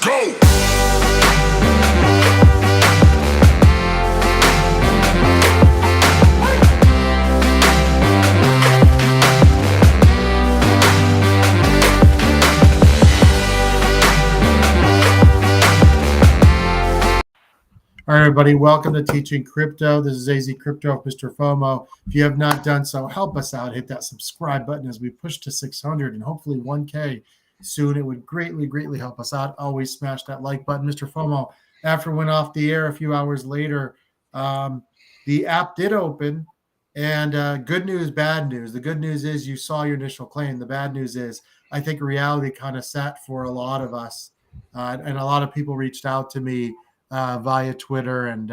Go! All right, everybody, welcome to Teaching Crypto. This is AZcrypto with MrFOMO. If you have not done so, help us out. Hit that subscribe button as we push to 600 and hopefully 1K soon. It would greatly, greatly help us out. Always smash that like button. MrFOMO, after went off the air a few hours later, the app did open. And good news, bad news. The good news is you saw your initial claim. The bad news is I think reality kind of sat for a lot of us. And a lot of people reached out to me via Twitter, and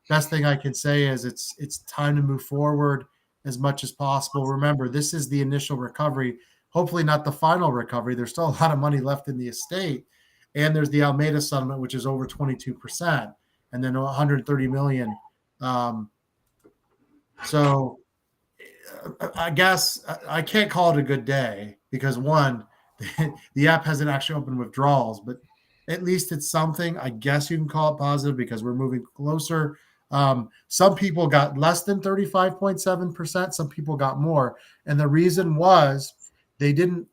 best thing I can say is it's time to move forward as much as possible. Remember, this is the initial recovery, hopefully not the final recovery. There's still a lot of money left in the estate, and there's the Almeida settlement, which is over 22%, and then 130 million. So I guess I can't call it a good day because one, the app hasn't actually opened withdrawals, but at least it's something. I guess you can call it positive because we're moving closer. Some people got less than 35.7%. Some people got more. And the reason was they didn't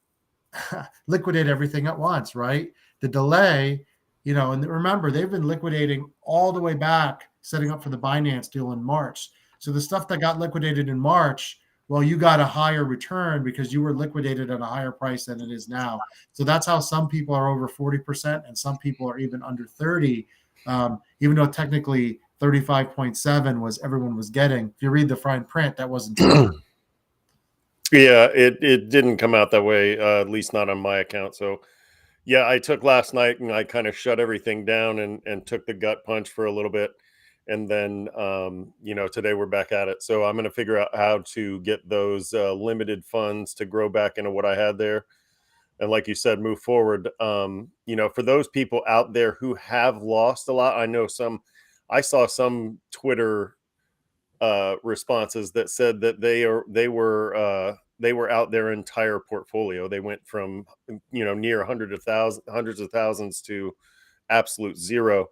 liquidate everything at once, right? The delay, and remember, they've been liquidating all the way back, setting up for the Binance deal in March. So the stuff that got liquidated in March, well, you got a higher return because you were liquidated at a higher price than it is now. So that's how some people are over 40% and some people are even under 30, even though technically 35.7 was everyone was getting. If you read the fine print, that wasn't true. Yeah, it didn't come out that way, at least not on my account. So, yeah, I took last night and I kind of shut everything down and took the gut punch for a little bit. And then, today we're back at it. So I'm going to figure out how to get those limited funds to grow back into what I had there. And like you said, move forward. For those people out there who have lost a lot, I saw some Twitter responses that said that they were out their entire portfolio. They went from, near hundreds of thousands to absolute zero.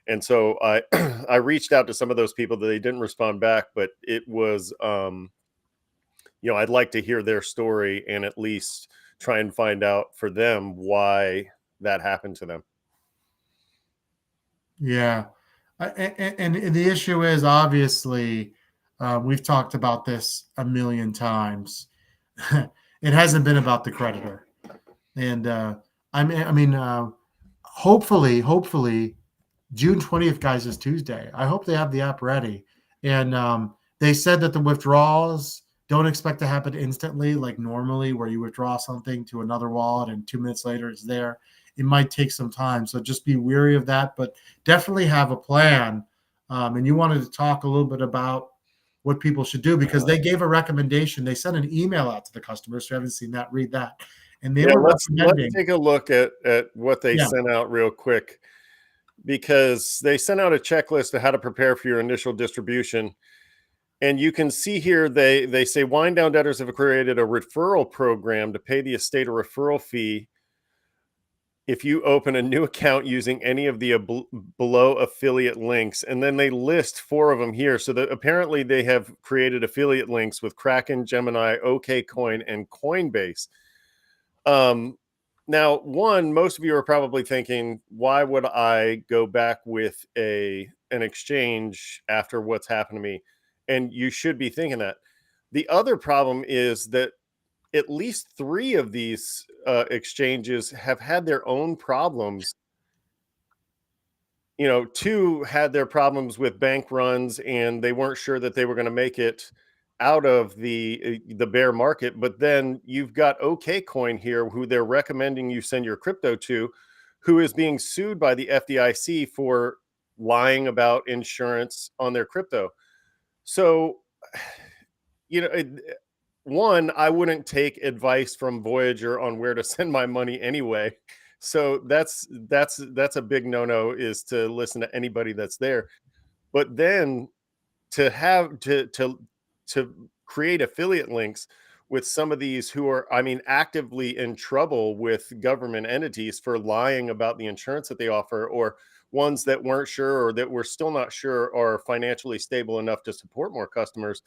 And so I I reached out to some of those people that they didn't respond back, but it was, I'd like to hear their story and at least try and find out for them why that happened to them. Yeah. And the issue is obviously, we've talked about this a million times. It hasn't been about the creditor. And hopefully, June 20th, guys, is Tuesday. I hope they have the app ready. And they said that the withdrawals don't expect to happen instantly, like normally where you withdraw something to another wallet and 2 minutes later it's there. It might take some time. So just be wary of that, but definitely have a plan. And you wanted to talk a little bit about what people should do because they gave a recommendation. They sent an email out to the customers. If you haven't seen that, read that. And they were recommending. Let's take a look at what they sent out real quick, because they sent out a checklist of how to prepare for your initial distribution. And you can see here, they say wind down debtors have created a referral program to pay the estate a referral fee if you open a new account using any of the below affiliate links. And then they list 4 of them here. So that apparently they have created affiliate links with Kraken, Gemini, OKCoin, and Coinbase. Now, most of you are probably thinking, why would I go back with an exchange after what's happened to me? And you should be thinking that. The other problem is that at least 3 of these exchanges have had their own problems. 2 had their problems with bank runs, and they weren't sure that they were going to make it out of the bear market. But then you've got OKCoin here, who they're recommending you send your crypto to, who is being sued by the FDIC for lying about insurance on their crypto. So, one, I wouldn't take advice from Voyager on where to send my money anyway. So that's a big no-no, is to listen to anybody that's there. But then to have to create affiliate links with some of these who are, I mean, actively in trouble with government entities for lying about the insurance that they offer, or ones that weren't sure or that we're still not sure are financially stable enough to support more customers,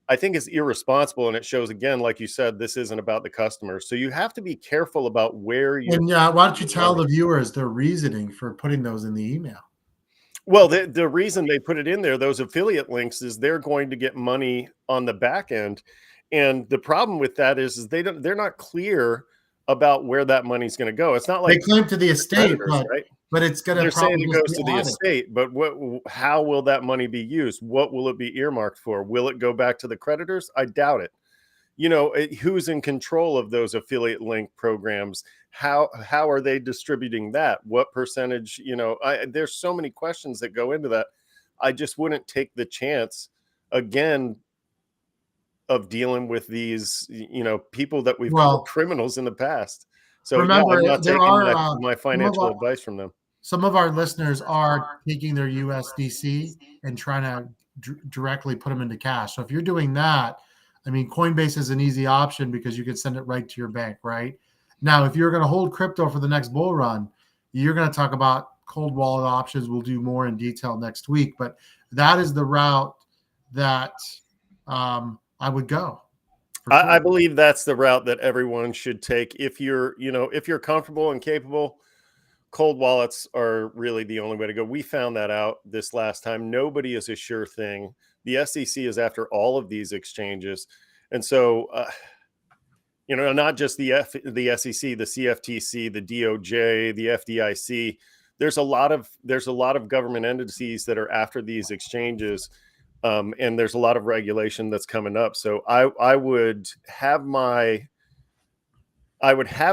I think is irresponsible. And it shows, again, like you said, this isn't about the customer. So you have to be careful about where you're. And why don't you tell the viewers their reasoning for putting those in the email? Well, the reason they put it in there, those affiliate links, is they're going to get money on the back end. And the problem with that is they're not clear about where that money's going to go. It's not like they claim to the estate, right? but it's going to They're saying probably it goes to the estate, but how will that money be used? What will it be earmarked for? Will it go back to the creditors? I doubt it. Who's in control of those affiliate link programs? How are they distributing that? What percentage? There's so many questions that go into that. I just wouldn't take the chance again of dealing with these, people that we've called criminals in the past. So remember, I'm not there taking are my financial advice from them. Some of our listeners are taking their USDC and trying to directly put them into cash. So if you're doing that, I mean, Coinbase is an easy option because you can send it right to your bank, right? Now, if you're going to hold crypto for the next bull run, you're going to talk about cold wallet options. We'll do more in detail next week, but that is the route that I would go. I believe that's the route that everyone should take. If you're comfortable and capable, cold wallets are really the only way to go. We found that out this last time. Nobody is a sure thing. The SEC is after all of these exchanges. And so, not just the SEC, the CFTC, the DOJ, the FDIC. There's a lot of government entities that are after these exchanges. And there's a lot of regulation that's coming up. So I would have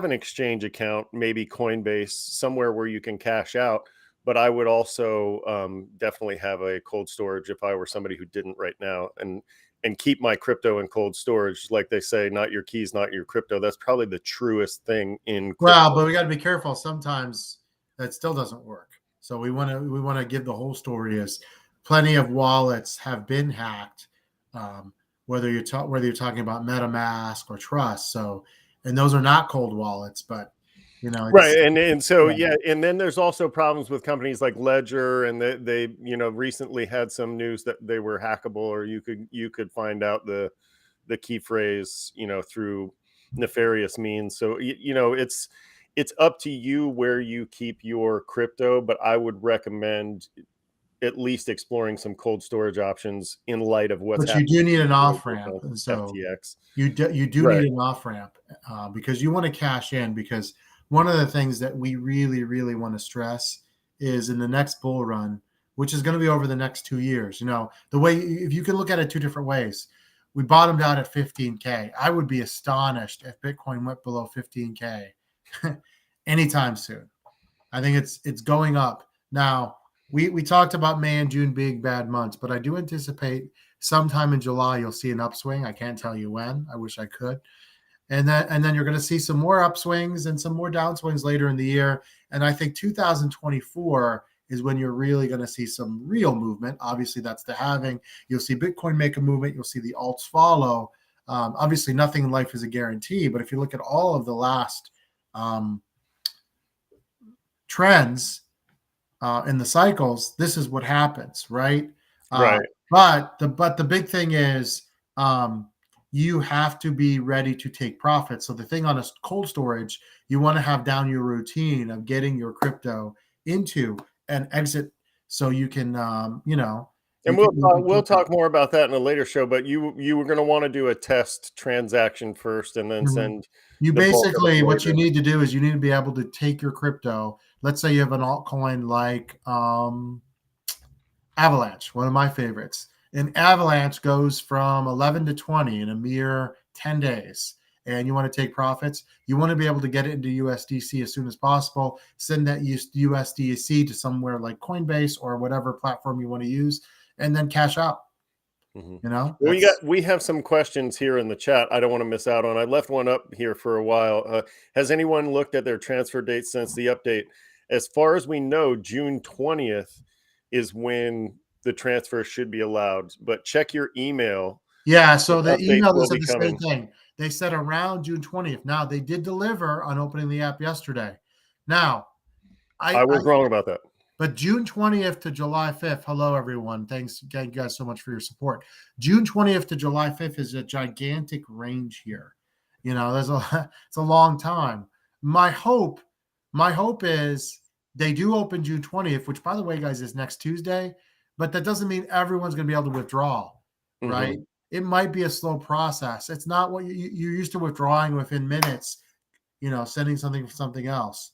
an exchange account, maybe Coinbase, somewhere where you can cash out. But I would also definitely have a cold storage if I were somebody who didn't right now, and keep my crypto in cold storage. Like they say, not your keys, not your crypto. That's probably the truest thing in crypto. Well, but we got to be careful. Sometimes that still doesn't work. So we want to give the whole story as plenty of wallets have been hacked, whether you're talking about MetaMask or Trust. So, and those are not cold wallets, but right. And so, and then there's also problems with companies like Ledger, and they recently had some news that they were hackable, or you could find out the key phrase, through nefarious means. So, it's up to you where you keep your crypto, but I would recommend at least exploring some cold storage options in light of what's happening. But you do need an off ramp, and so FTX. You do need an off ramp because you want to cash in. Because one of the things that we really, really want to stress is in the next bull run, which is going to be over the next 2 years. The way, if you can look at it two different ways, we bottomed out at 15K. I would be astonished if Bitcoin went below 15K anytime soon. I think it's going up now. We talked about May and June being bad months, but I do anticipate sometime in July you'll see an upswing. I can't tell you when. I wish I could. And then you're going to see some more upswings and some more downswings later in the year. And I think 2024 is when you're really going to see some real movement. Obviously, that's the halving. You'll see Bitcoin make a movement. You'll see the alts follow. Obviously, nothing in life is a guarantee. But if you look at all of the last trends, in the cycles, this is what happens, right? Right. But the big thing is you have to be ready to take profits. So the thing on a cold storage, you want to have down your routine of getting your crypto into an exit, so you can, And we'll talk more about that in a later show. But you were going to want to do a test transaction first, and then send. You basically, what you need to do is you need to be able to take your crypto. Let's say you have an altcoin like Avalanche, one of my favorites. And Avalanche goes from 11 to 20 in a mere 10 days. And you want to take profits. You want to be able to get it into USDC as soon as possible. Send that USDC to somewhere like Coinbase or whatever platform you want to use, and then cash out. We have some questions here in the chat I don't want to miss out on. I left one up here for a while. Has anyone looked at their transfer date since the update? As far as we know, June 20th is when the transfer should be allowed, but check your email. Yeah, so the email is the same thing. They said around June 20th. Now, they did deliver on opening the app yesterday. Now, I was wrong about that. But June 20th to July 5th, hello, everyone. Thanks you guys so much for your support. June 20th to July 5th is a gigantic range here. You know, it's a long time. My hope is they do open June 20th, which, by the way, guys, is next Tuesday. But that doesn't mean everyone's going to be able to withdraw, right? Mm-hmm. It might be a slow process. It's not what you're used to withdrawing within minutes, you know, sending something for something else.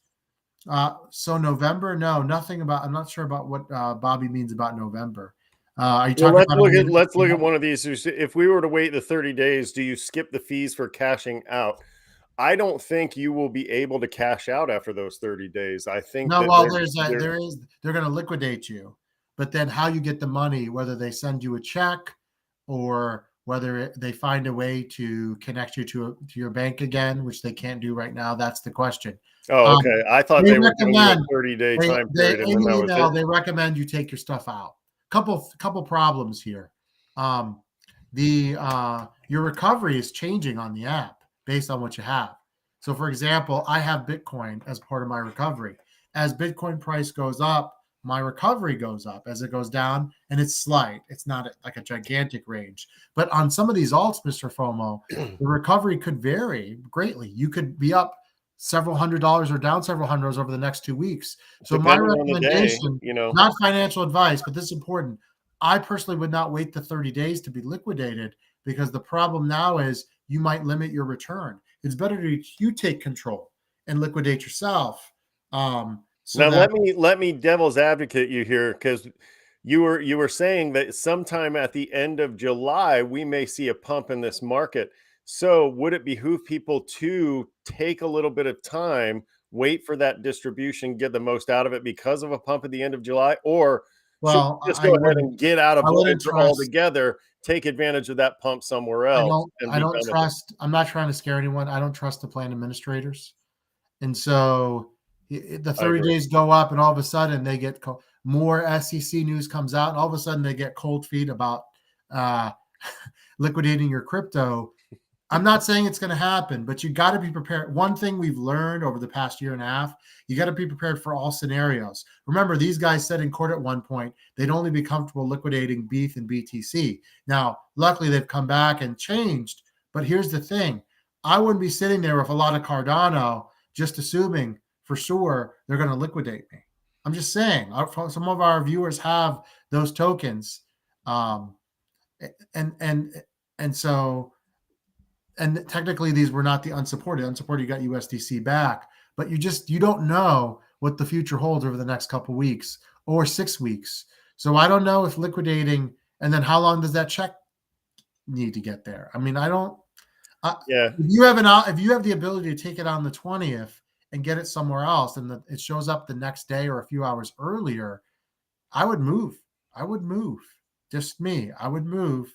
So November, no, nothing about. I'm not sure about what Bobby means about November. Are you talking about? Let's look at one of these. If we were to wait the 30 days, do you skip the fees for cashing out? I don't think you will be able to cash out after those 30 days. I think no. Well, they're going to liquidate you, but then how you get the money, whether they send you a check or whether they find a way to connect you to your bank again, which they can't do right now. That's the question. Oh, okay. I thought they were doing a 30-day time period. They recommend you take your stuff out. Couple problems here. Your recovery is changing on the app based on what you have. So, for example, I have Bitcoin as part of my recovery. As Bitcoin price goes up, my recovery goes up. As it goes down, and it's slight. It's not like a gigantic range. But on some of these alts, Mr. FOMO, the recovery could vary greatly. You could be up several $100s or down several $100s over the next 2 weeks. So my recommendation, not financial advice, but this is important. I personally would not wait the 30 days to be liquidated, because the problem now is you might limit your return. It's better you take control and liquidate yourself. Let me devil's advocate you here, because you were saying that sometime at the end of July we may see a pump in this market. So would it behoove people to take a little bit of time, wait for that distribution, get the most out of it because of a pump at the end of July? Or should we just go ahead and get out of Voyager altogether, take advantage of that pump somewhere else? I'm not trying to scare anyone. I don't trust the plan administrators. And so the 30 days go up, and all of a sudden they get more SEC news comes out, and all of a sudden they get cold feet about liquidating your crypto. I'm not saying it's going to happen, but you got to be prepared. One thing we've learned over the past year and a half, you got to be prepared for all scenarios. Remember, these guys said in court at one point they'd only be comfortable liquidating BETH and BTC. Now, luckily, they've come back and changed. But here's the thing. I wouldn't be sitting there with a lot of Cardano just assuming for sure they're going to liquidate me. I'm just saying. Some of our viewers have those tokens. And technically these were not the unsupported. Unsupported, you got USDC back, but you don't know what the future holds over the next couple of weeks or 6 weeks. So I don't know if liquidating, and then how long does that check need to get there? I mean, if you have the ability to take it on the 20th and get it somewhere else, and it shows up the next day or a few hours earlier, I would move. Just me. I would move.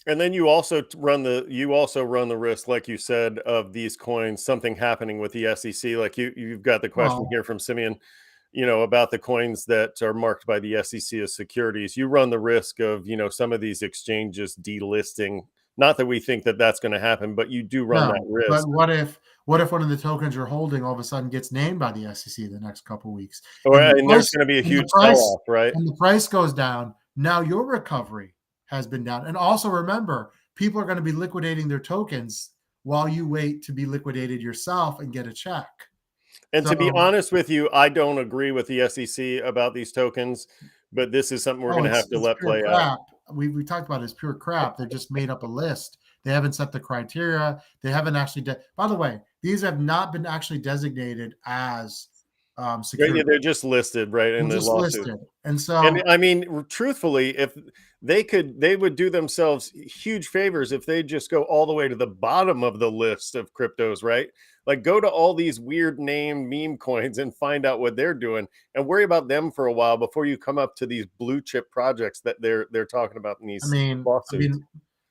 And then you also run the risk, like you said, of these coins, something happening with the SEC. Like you've got the question here from Simeon, about the coins that are marked by the SEC as securities. You run the risk of, some of these exchanges delisting. Not that we think that that's going to happen, but you do run that risk. But what if one of the tokens you're holding all of a sudden gets named by the SEC the next couple of weeks? And there's going to be a huge sell-off, right? And the price goes down. Now your recovery has been down. And also remember, people are going to be liquidating their tokens while you wait to be liquidated yourself and get a check. And to be honest with you, I don't agree with the SEC about these tokens, but this is something we're going to have to let play out. We talked about it as pure crap. They just made up a list. They haven't set the criteria. They haven't actually. By the way, these have not been actually designated as security. Yeah, they're just listed, right, in the lawsuit. Listed. And so, I mean, truthfully, if they would do themselves huge favors if they just go all the way to the bottom of the list of cryptos, right? Like, go to all these weird name meme coins and find out what they're doing, and worry about them for a while before you come up to these blue chip projects that they're talking about in these lawsuits. I mean,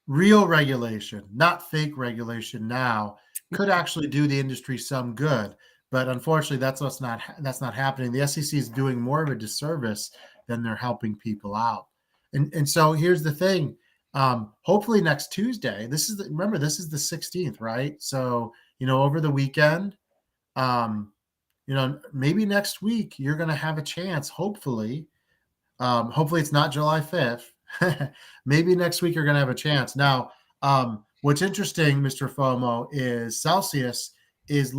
real regulation, not fake regulation, now could actually do the industry some good. But unfortunately, that's not happening. The SEC is doing more of a disservice than they're helping people out. And so here's the thing. Hopefully next Tuesday. Remember, this is the 16th, right? So, over the weekend, maybe next week you're going to have a chance, hopefully. Hopefully it's not July 5th. Maybe next week you're going to have a chance. Now, what's interesting, Mr. FOMO, is Celsius is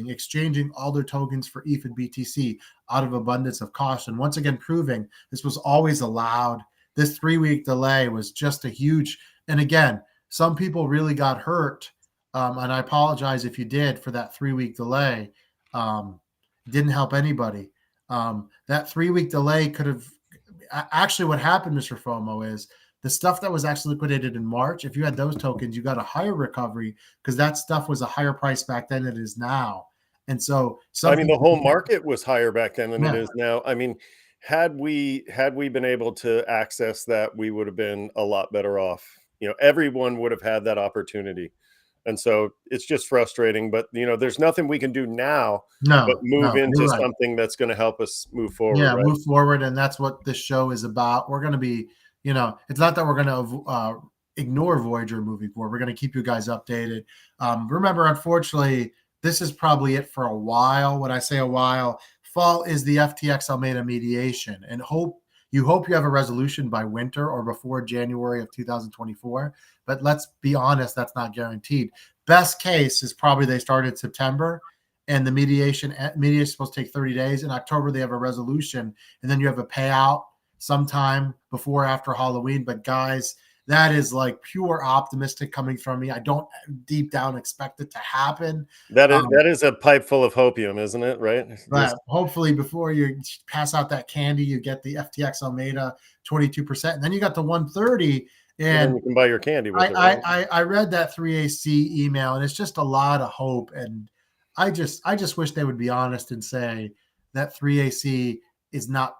exchanging all their tokens for ETH and BTC out of abundance of caution. Once again, proving this was always allowed. This 3-week delay was just a huge, and again, some people really got hurt. And I apologize if you did for that 3-week delay. Didn't help anybody. That 3-week delay could have actually, what happened, Mr. FOMO, is the stuff that was actually liquidated in March. If you had those tokens, you got a higher recovery because that stuff was a higher price back then than it is now. And so, the whole market was higher back then than it Yeah. is now. I mean, had we been able to access that, we would have been a lot better off. Everyone would have had that opportunity. And so it's just frustrating, but there's nothing we can do now but move into you're right. something that's going to help us move forward. Yeah, right? move forward, and that's what this show is about. We're going to be, it's not that we're going to ignore Voyager moving forward. We're going to keep you guys updated. Remember, unfortunately, this is probably it for a while. When I say a while, fall is the FTX Almeida mediation, and you hope you have a resolution by winter or before January of 2024. But let's be honest, that's not guaranteed. Best case is probably they started September, and the mediation is supposed to take 30 days. In October, they have a resolution, and then you have a payout sometime before or after Halloween. But guys, that is like pure optimistic coming from me. I don't deep down expect it to happen. That is a pipe full of hopium, isn't it? Right. But hopefully before you pass out that candy, you get the FTX Almeida 22%. And then you got the 130. And you can buy your candy with I read that 3AC email, and it's just a lot of hope. And I just wish they would be honest and say that 3AC is not.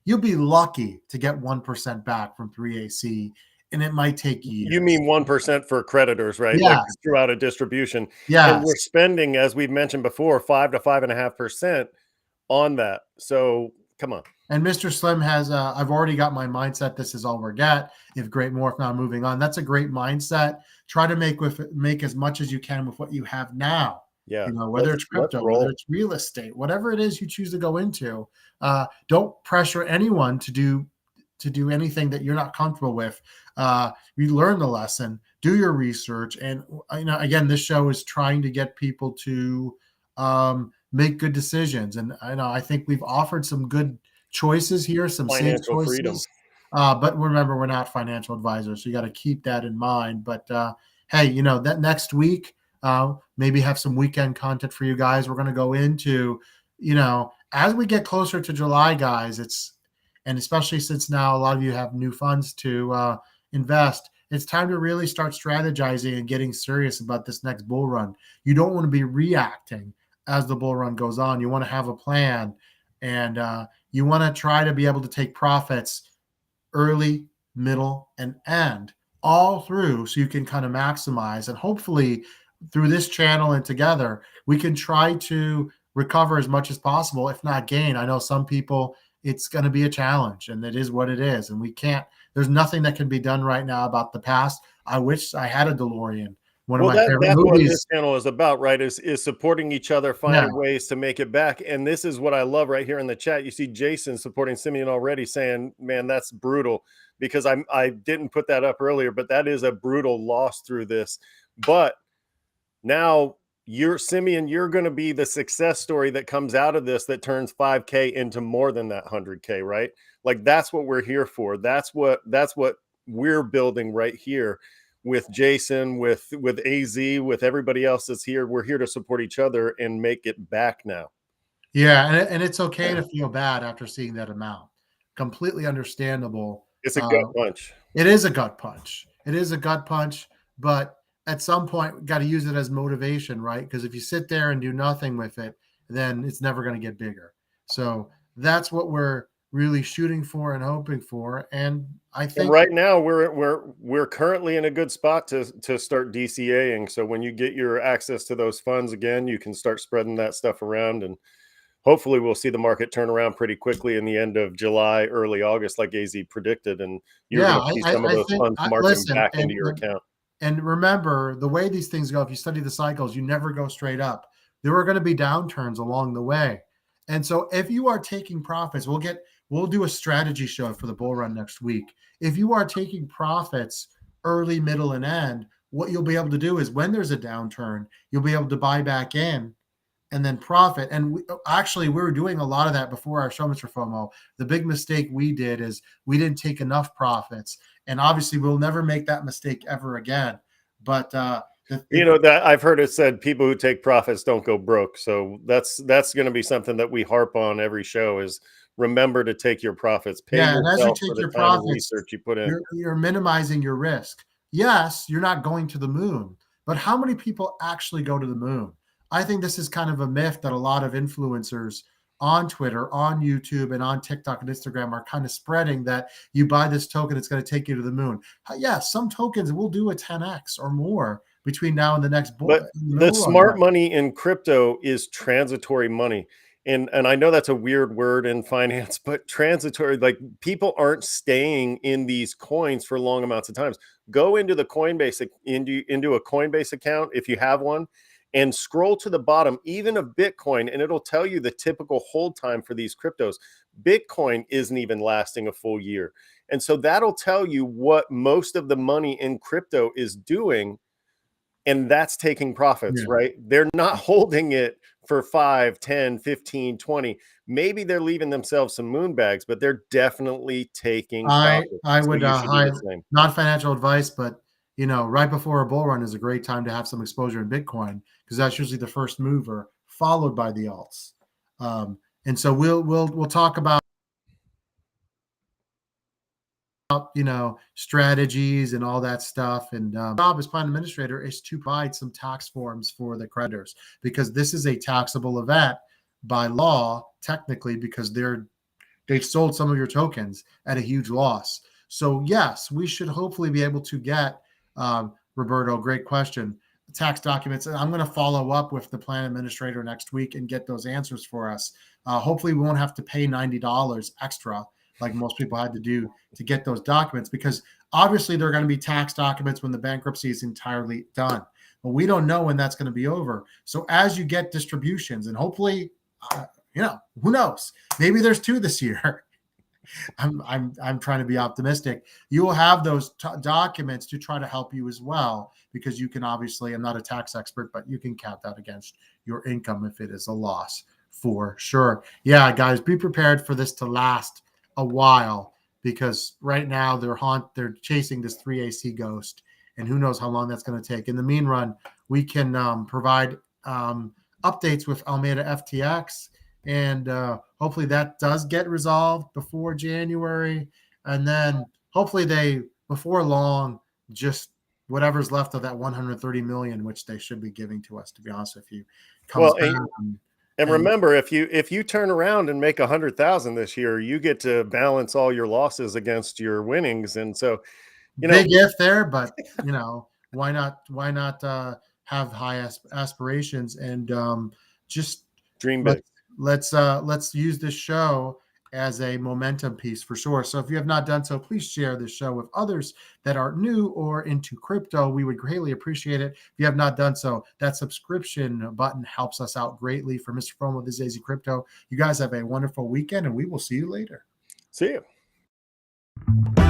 You'll be lucky to get 1% back from 3AC, and it might take years. You mean 1% for creditors, right? Yeah. Like throughout a distribution. Yeah. And we're spending, as we've mentioned before, 5 to 5.5% on that. So come on. And Mr. Slim has, I've already got my mindset. This is all we're get. If great more, if not moving on. That's a great mindset. Try to make as much as you can with what you have now. Yeah. Whether it's crypto, whether it's real estate, whatever it is you choose to go into, don't pressure anyone to do anything that you're not comfortable with. You learn the lesson, do your research. And, again, this show is trying to get people to make good decisions. And I think we've offered some good choices here, some safe choices. Freedom. But remember, we're not financial advisors, so you got to keep that in mind. But hey, that next week, maybe have some weekend content for you guys. We're going to go into, as we get closer to July, guys, and especially since now a lot of you have new funds to invest, it's time to really start strategizing and getting serious about this next bull run. You don't want to be reacting as the bull run goes on. You want to have a plan, and you want to try to be able to take profits early, middle, and end all through, so you can kind of maximize. And hopefully through this channel and together, we can try to recover as much as possible, if not gain. I know some people, it's going to be a challenge, and it is what it is. And there's nothing that can be done right now about the past. I wish I had a DeLorean. One of my favorite that's movies. What this channel is about, right? Is supporting each other, finding ways to make it back. And this is what I love right here in the chat. You see Jason supporting Simeon already, saying, man, that's brutal, because I didn't put that up earlier, but that is a brutal loss through this. But now Simeon, you're going to be the success story that comes out of this, that turns 5K into more than that 100K, right? Like, that's what we're here for. That's what we're building right here. With Jason, with AZ, with everybody else that's here, we're here to support each other and make it back now. Yeah, and it's okay to feel bad after seeing that amount. Completely understandable. It's a gut punch. It is a gut punch. It is a gut punch, but at some point, we got to use it as motivation, right? Because if you sit there and do nothing with it, then it's never going to get bigger. So that's what we're really shooting for and hoping for. And I think right now we're currently in a good spot to start DCAing. So when you get your access to those funds again, you can start spreading that stuff around, and hopefully we'll see the market turn around pretty quickly in the end of July, early August, like AZ predicted, and you're Yeah, going to see some of those funds marching listen, back into your account. and remember the way these things go. If you study the cycles, you never go straight up. There are going to be downturns along the way, and so if you are taking profits, we'll do a strategy show for the bull run next week. If you are taking profits early, middle, and end, what you'll be able to do is when there's a downturn, you'll be able to buy back in and then profit. And we were doing a lot of that before our show, Mr. FOMO. The big mistake we did is we didn't take enough profits. And obviously we'll never make that mistake ever again. But that I've heard it said people who take profits don't go broke. So that's going to be something that we harp on every show is remember to take your profits. Pay and as you yourself take for the your time and profits, research you put in. you're minimizing your risk. Yes, you're not going to the moon, but how many people actually go to the moon? I think this is kind of a myth that a lot of influencers on Twitter, on YouTube, and on TikTok and Instagram are kind of spreading that you buy this token, it's going to take you to the moon. Yeah, some tokens will do a 10x or more between now and the next bull. But the smart money in crypto is transitory money. And I know that's a weird word in finance, but transitory, like people aren't staying in these coins for long amounts of times. Go into the Coinbase, into a Coinbase account if you have one, and scroll to the bottom, even of Bitcoin, and it'll tell you the typical hold time for these cryptos. Bitcoin isn't even lasting a full year. And so that'll tell you what most of the money in crypto is doing. And that's taking profits, right? They're not holding it for 5, 10, 15, 20. Maybe they're leaving themselves some moon bags, but they're definitely taking profits. I would not financial advice, but right before a bull run is a great time to have some exposure in Bitcoin because that's usually the first mover, followed by the alts. And so we'll talk about strategies and all that stuff. And job as plan administrator is to provide some tax forms for the creditors because this is a taxable event by law, technically, because they've sold some of your tokens at a huge loss. So yes, we should hopefully be able to get Roberto, great question. Tax documents. And I'm going to follow up with the plan administrator next week and get those answers for us. Hopefully we won't have to pay $90 extra like most people had to do to get those documents, because obviously they're going to be tax documents when the bankruptcy is entirely done. But we don't know when that's going to be over. So as you get distributions, and hopefully, who knows? Maybe there's 2 this year. I'm trying to be optimistic. You will have those documents to try to help you as well, because you can obviously, I'm not a tax expert, but you can count that against your income if it is a loss for sure. Yeah, guys, be prepared for this to last a while, because right now they're chasing this 3AC ghost, and who knows how long that's going to take. In the mean run, we can provide updates with Alameda FTX, and hopefully that does get resolved before January, and then hopefully they before long just whatever's left of that 130 million, which they should be giving to us, to be honest with you, comes down. And remember, if you turn around and make 100,000 this year, you get to balance all your losses against your winnings. And so, big if there, but why not have high aspirations and just dream big. Let's use this show as a momentum piece for sure. So if you have not done so, please share this show with others that are new or into crypto. We would greatly appreciate it. If you have not done so, that subscription button helps us out greatly. For Mr. FOMO, this is AZcrypto. You guys have a wonderful weekend, and we will see you later. See you.